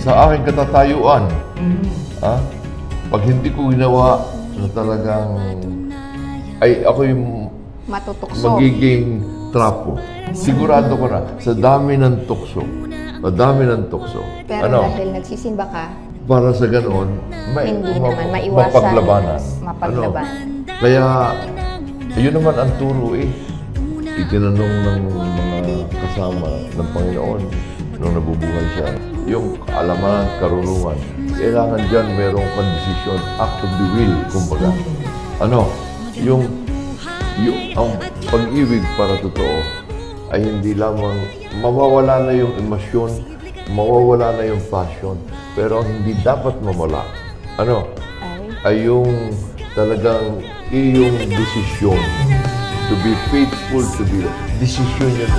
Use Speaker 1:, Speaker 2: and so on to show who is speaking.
Speaker 1: sa aking katatayuan. Pag hindi ko ginawa na talagang ay ako'y
Speaker 2: Matutukso.
Speaker 1: magiging trapo. Sigurado ko na sa dami ng tukso.
Speaker 2: Pero dahil nagsisimba ka,
Speaker 1: Para sa ganoon,
Speaker 2: hindi naman maiwasan.
Speaker 1: mapaglabanan.
Speaker 2: Mapaglabanan.
Speaker 1: Kaya, yun naman ang turo eh. Itinanong ng mga kasama ng Panginoon nung nabubuhay siya. Yung kaalaman, karunungan. Kailangan dyan merong kondisisyon, act of the will, kumbaga. Ang pag-ibig para totoo ay hindi lamang mawawala na yung emosyon, mawawala na yung passion, pero ang hindi dapat mawala, ay yung talagang iyong desisyon to be faithful to be desisyon yan.